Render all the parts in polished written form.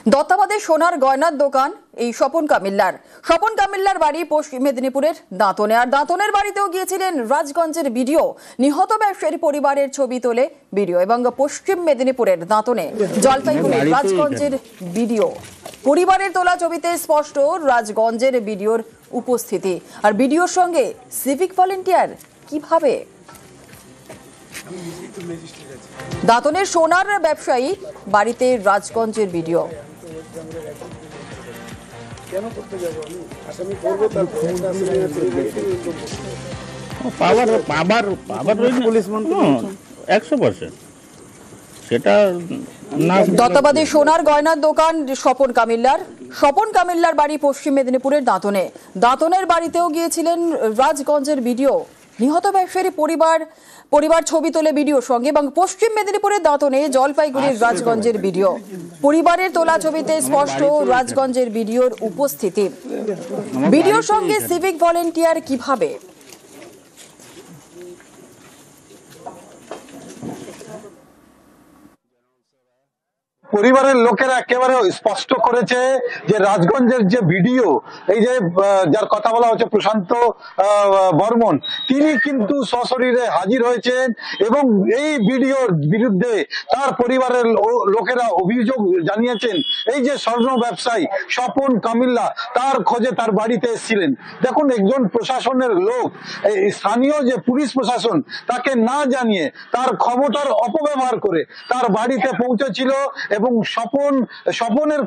দত্তাবাদে সোনার গয়নার দোকান এই স্বপন কামিল্লার বাড়ি পশ্চিম মেদিনীপুরের দাঁতনে। আর দাঁতনের বাড়িতেও গিয়েছিলেন রাজগঞ্জের ভিডিও। নিহত ব্যবসায়ীর পরিবারের ছবি তোলে ভিডিও এবং পশ্চিম মেদিনীপুরের দাঁতনে জলপাইগুড়ির রাজগঞ্জের ভিডিও। পরিবারের তোলা ছবিতে স্পষ্ট রাজগঞ্জের ভিডিওর উপস্থিতি। আর ভিডিওর সঙ্গে সিভিক ভলেন্টিয়ার কিভাবে? দাঁতনের সোনার ব্যবসায়ী বাড়িতে রাজগঞ্জের ভিডিও। দত্তাবাদে সোনার গয়নার দোকান স্বপন কামিল্লার বাড়ি পশ্চিম মেদিনীপুরের দাঁতনের বাড়িতেও গিয়েছিলেন রাজগঞ্জের ভিডিও। নিহত ব্যবসায়ী পরিবার ছবি তোলে ভিডিওর সঙ্গে এবং পশ্চিম মেদিনীপুরের দাঁতনে জলপাইগুড়ির রাজগঞ্জের ভিডিও। পরিবারের তোলা ছবিতে স্পষ্ট রাজগঞ্জের ভিডিওর উপস্থিতি। ভিডিওর সঙ্গে সিভিক ভলেন্টিয়ার কিভাবে? পরিবারের লোকেরা একেবারে স্পষ্ট করেছে যে রাজগঞ্জের যে ভিডিও, এই যে যার কথা বলা হচ্ছে প্রশান্ত বর্মন, তিনি কিন্তু সশরীরে হাজির হয়েছেন এবং এই ভিডিওর বিরুদ্ধে তার পরিবারের লোকেরা অভিযোগ জানিয়েছেন। এই যে স্বর্ণ ব্যবসায়ী স্বপন কামিল্লা, তার খোঁজে তার বাড়িতে এসেছিলেন। দেখুন, একজন প্রশাসনের লোক, স্থানীয় যে পুলিশ প্রশাসন, তাকে না জানিয়ে তার ক্ষমতার অপব্যবহার করে তার বাড়িতে পৌঁছেছিল এবং স্বপনের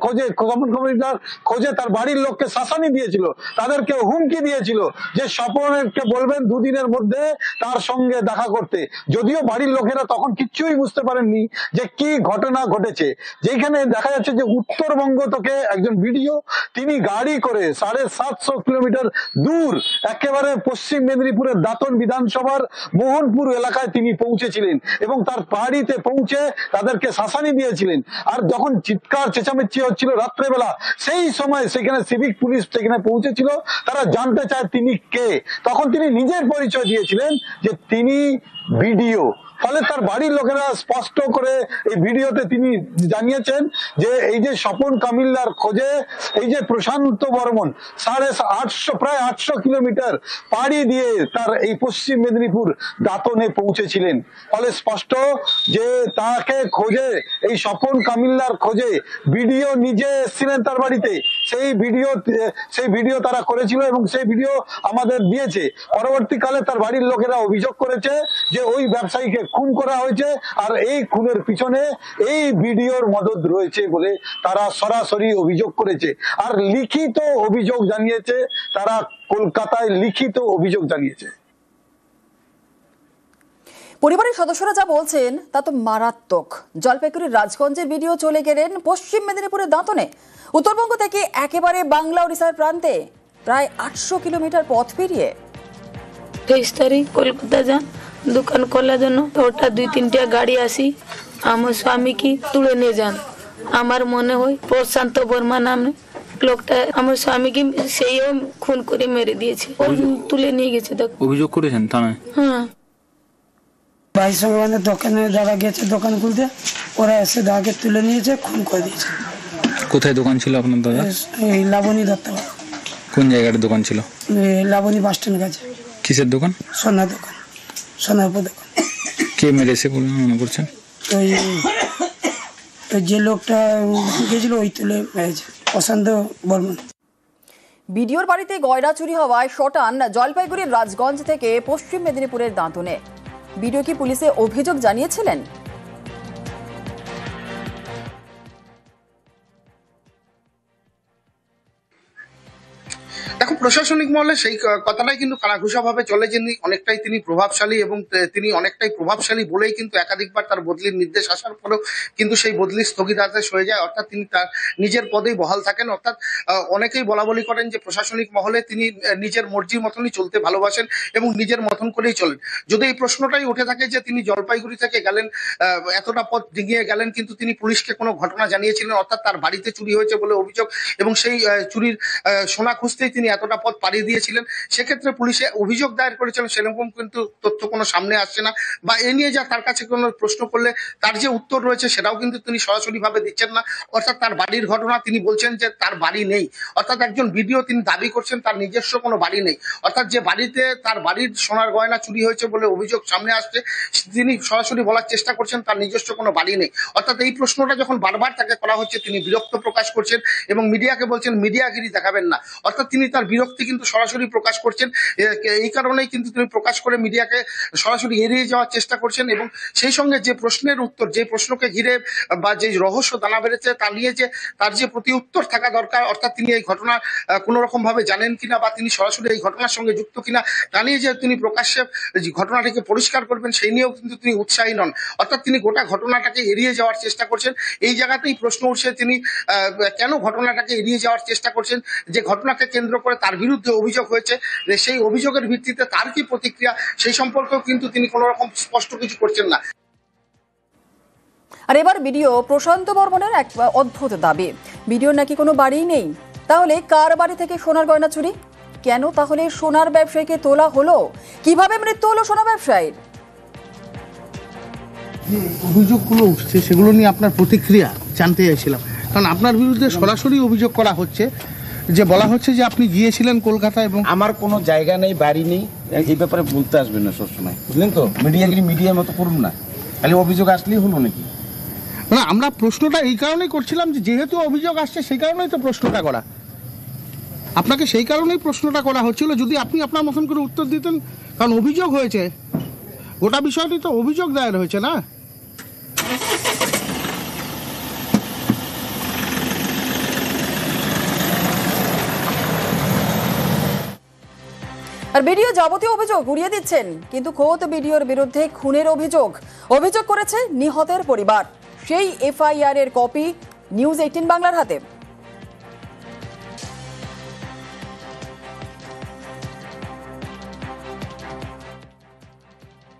খোঁজে তার বাড়ির লোককে শাসানি দিয়েছিল, তাদেরকে হুমকি দিয়েছিল যে স্বপনকে বলবেন দুদিনের মধ্যে তার সঙ্গে দেখা করতে। যদিও বাড়ির লোকেরা তখন কিচ্ছুই বুঝতে পারেননি যে কি ঘটনা ঘটেছে। যেখানে দেখা যাচ্ছে যে উত্তরবঙ্গ থেকে একজন ভিডিও, তিনি গাড়ি করে 750 কিলোমিটার দূর একেবারে পশ্চিম মেদিনীপুরের দাঁতন বিধানসভার মোহনপুর এলাকায় তিনি পৌঁছেছিলেন এবং তার বাড়িতে পৌঁছে তাদেরকে শাসানি দিয়েছিলেন। আর যখন চিৎকার চেঁচামেচি হচ্ছিল রাত্রেবেলা, সেই সময় সেখানে সিভিক পুলিশ সেখানে পৌঁছেছিল। তারা জানতে চায় তিনি কে। তখন তিনি নিজের পরিচয় দিয়েছিলেন যে তিনি ভিডিও। ফলে তার বাড়ির লোকেরা স্পষ্ট করে এই ভিডিওতে তিনি জানিয়েছেন যে এই যে স্বপন কামিল্লার খোঁজে এই যে প্রশান্ত বর্মন প্রায় 800 কিলোমিটার পাড়ি দিয়ে তার এই পশ্চিম মেদিনীপুর দাঁতনে পৌঁছেছিলেন। ফলে স্পষ্ট যে তাকে খোঁজে, এই স্বপন কামিল্লার খোঁজে ভিডিও নিজে এসেছিলেন তার বাড়িতে। সেই ভিডিও তারা করেছিল এবং সেই ভিডিও আমাদের দিয়েছে। পরবর্তীকালে তার বাড়ির লোকেরা অভিযোগ করেছে যে ওই ব্যবসায়ীকে খুন করা হয়েছে আর এই খুনের পিছনে এই ভিডিওর মদদ রয়েছে বলে তারা সরাসরি অভিযোগ করেছে। আর লিখিত অভিযোগ জানিয়েছে, তারা কলকাতায় লিখিত অভিযোগ জানিয়েছে। পরিবারের সদস্যরা যা বলছেন তা তো মারাত্মক। জলপাইগুড়ির রাজগঞ্জের ভিডিও চলে গেলেন পশ্চিম মেদিনীপুরের দাঁতনে। উত্তরবঙ্গ থেকে একেবারে বাংলা ওড়িশার প্রান্তে প্রায় 800 কিলোমিটার পথ পেরিয়ে 23 তারিখ কলকাতা যান দোকান খোলার জন্য। তো ওটা 2-3টা গাড়ি আসি আমার স্বামীকে তুলে নিয়ে যান। আমার মনে হয় প্রশান্ত বর্মা নামে লোকটা আমার স্বামীকে সেইও খুন করে মেরে দিয়েছে। তুলে নিয়ে গেছে। অভিযোগ করেছেন থানায়? হ্যাঁ, ভাইয়ের সঙ্গে মানে দোকানে দাদা গেছে দোকান খুলতে, ওরা এসে দাদাকে তুলে নিয়েছে, খুন করে দিয়েছে। কোথায় দোকান ছিল আপনার দাদা? এই লাবণী দত্ত। কোন জায়গার দোকান ছিল? লাবণী বাস স্ট্যান্ড কাছে। কিসের দোকান? সোনার দোকান, সোনার দোকান। কে মেরেছে বলে মনে করছেন? যে লোকটা গেছিল ওই তুলে মেরেছে, প্রশান্ত বর্মন। ভিডিওর বাড়িতে গয়না চুরি হওয়ায় শটান জলপাইগুড়ির রাজগঞ্জ থেকে পশ্চিম মেদিনীপুরের দাঁতনে। ভিডিও কি পুলিশে অভিযোগ জানিয়েছিলেন? দেখো, প্রশাসনিক মহলে সেই কথাটাই কিন্তু কানাঘুষাভাবে চলে যে অনেকটাই তিনি প্রভাবশালী এবং তিনি অনেকটাই প্রভাবশালী বলেই কিন্তু একাধিকবার তার বদলির নির্দেশ আসার পরেও কিন্তু সেই বদলি স্থগিতাদেশ হয়ে যায়। অর্থাৎ তিনি তার নিজের পদেই বহাল থাকেন। অর্থাৎ অনেকেই বলাবলি করেন যে প্রশাসনিক মহলে তিনি নিজের মর্জির মতনই চলতে ভালোবাসেন এবং নিজের মতন করেই চলেন। যদি এই প্রশ্নটাই উঠে থাকে যে তিনি জলপাইগুড়ি থেকে গেলেন, এতটা পথ ডিঙিয়ে গেলেন, কিন্তু তিনি পুলিশকে কোনো ঘটনা জানিয়েছিলেন, অর্থাৎ তার বাড়িতে চুরি হয়েছে বলে অভিযোগ এবং সেই চুরির সোনা খুঁজতেই তিনি এতটা কিছুটা পথ পাড়িয়ে দিয়েছিলেন। সেক্ষেত্রে পুলিশে অভিযোগ দায়ের করেছিলেন, সেরকম কিন্তু তথ্য কোনো সামনে আসছে না, বা এ নিয়ে যা তার কাছে কোনো প্রশ্ন করলে তার যে উত্তর রয়েছে সেটাও কিন্তু তিনি সরাসরি ভাবে দিচ্ছেন না। অর্থাৎ তার বাড়ির ঘটনা তিনি বলছেন যে তার বাড়ি নেই, অর্থাৎ একজন ভিডিও তিনি দাবি করছেন তার নিজস্ব কোনো বাড়ি নেই। অর্থাৎ যে বাড়িতে তার বাড়ির সোনার গয়না চুরি হয়েছে বলে অভিযোগ সামনে আসছে, তিনি সরাসরি বলার চেষ্টা করছেন তার নিজস্ব কোনো বাড়ি নেই। অর্থাৎ এই প্রশ্নটা যখন বারবার তাকে করা হচ্ছে তিনি বিরক্ত প্রকাশ করছেন এবং মিডিয়াকে বলছেন মিডিয়াগিরি দেখাবেন না। অর্থাৎ তিনি তার বিরক্তি কিন্তু সরাসরি প্রকাশ করছেন। এই কারণেই কিন্তু তিনি প্রকাশ করে মিডিয়াকে সরাসরি এড়িয়ে যাওয়ার চেষ্টা করছেন এবং সেই সঙ্গে যে প্রশ্নের উত্তর, যে প্রশ্নকে ঘিরে বা যে রহস্য দানা বেড়েছে তা নিয়ে যে তার যে প্রতি উত্তর থাকা দরকার, অর্থাৎ তিনি এই ঘটনা কোনো রকম ভাবে জানেন কিনা বা তিনি সরাসরি এই ঘটনার সঙ্গে যুক্ত কিনা তা নিয়ে যে তিনি প্রকাশ্যে ঘটনাটিকে পরিষ্কার করবেন সেই নিয়েও কিন্তু তিনি উৎসাহী নন। অর্থাৎ তিনি গোটা ঘটনাটাকে এড়িয়ে যাওয়ার চেষ্টা করছেন। এই জায়গাতেই প্রশ্ন উঠছে তিনি কেন ঘটনাটাকে এড়িয়ে যাওয়ার চেষ্টা করছেন, যে ঘটনাকে কেন্দ্র করে তার বিরুদ্ধে অভিযোগ হয়েছে, সেই অভিযোগের ভিত্তিতে তার কি প্রতিক্রিয়া সেই সম্পর্কেও কিন্তু তিনি কোনো রকম স্পষ্ট কিছু করছেন না। আর এবার ভিডিও প্রশান্ত বর্মনের এক অদ্ভুত দাবি, ভিডিওর নাকি কোনো বাড়িই নেই। তাহলে কার বাড়ি থেকে সোনার গয়না চুরি? কেন তাহলে সোনার ব্যবসায়ীকে তোলা হলো? কিভাবে মৃত্যু হলো সোনা ব্যবসায়ীর? যে অভিযোগগুলো উঠছে সেগুলো নিয়ে আপনার প্রতিক্রিয়া জানতে চাইছিলাম, কারণ আপনার বিরুদ্ধে সরাসরি অভিযোগ করা হচ্ছে, যে বলা হচ্ছে যে আপনি গিয়েছিলেন কলকাতা এবং আমার কোনো জায়গা নেই, বাড়ি নেই, এই ব্যাপারে বলতে আসবেন না সবসময়, বুঝলেন তো? মিডিয়াগিরি মিডিয়ার মতো করুন না, খালি অভিযোগ আসলেই হলো নাকি? মানে আমরা প্রশ্নটা এই কারণেই করছিলাম যে যেহেতু অভিযোগ আসছে সেই কারণেই তো প্রশ্নটা করা, আপনাকে সেই কারণেই প্রশ্নটা করা হচ্ছিল, যদি আপনি আপনার মতন করে উত্তর দিতেন, কারণ অভিযোগ হয়েছে, গোটা বিষয়টি তো অভিযোগ দায়ের হয়েছে না। আর ভিডিও যাবতীয় অভিযোগ উড়িয়ে দিচ্ছেন, কিন্তু খোদ ভিডিওর বিরুদ্ধে খুনের অভিযোগ করেছে নিহতের পরিবার। সেই এফআইআর এর কপি নিউজ 18 বাংলার হাতে।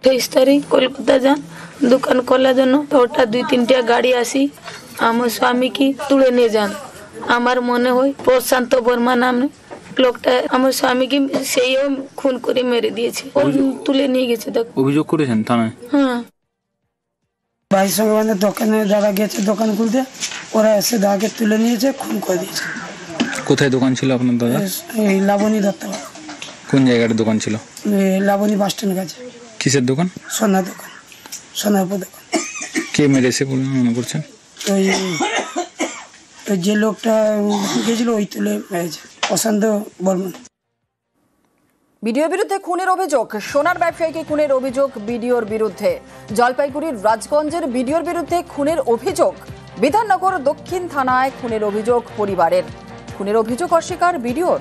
28 তারিখ কলকাতা যান দোকান খোলার জন্য, তো হঠাৎ 2-3টা গাড়ি আসি আমার স্বামীকে তুলে নিয়ে যান। আমার মনে হয় প্রশান্ত বর্মা নামে লোকটা আমার স্বামীকে সেইও খুন করে মেরে দিয়েছে, তুলে নিয়ে গেছে। অভিযোগ করেছেন থানায়? হ্যাঁ, ভাইয়ের সঙ্গে মানে দোকানে যারা গেছে দোকান খুলতে, ওরা এসে দাদাকে তুলে নিয়েছে, খুন করে দিয়েছে। কোথায় দোকান ছিল আপনার দাদা? এই লাবণী দত্তা, কোন জায়গার দোকান ছিল? লাবণী বাস স্ট্যান্ড কাছে। কিসের দোকান? সোনার দোকান, সোনার দোকান। কে মেরেছে বলে মনে করছেন? ওই যে লোকটা গেছিল ওই তুলে মেরেছে, প্রশান্ত বর্মন। ভিডিওর বিরুদ্ধে খুনের অভিযোগ, সোনার ব্যবসায়ীকে খুনের অভিযোগ ভিডিওর বিরুদ্ধে। জলপাইগুড়ির রাজগঞ্জের ভিডিওর বিরুদ্ধে খুনের অভিযোগ। বিধাননগর দক্ষিণ থানায় খুনের অভিযোগ পরিবারের। খুনের অভিযোগ অস্বীকার ভিডিওর।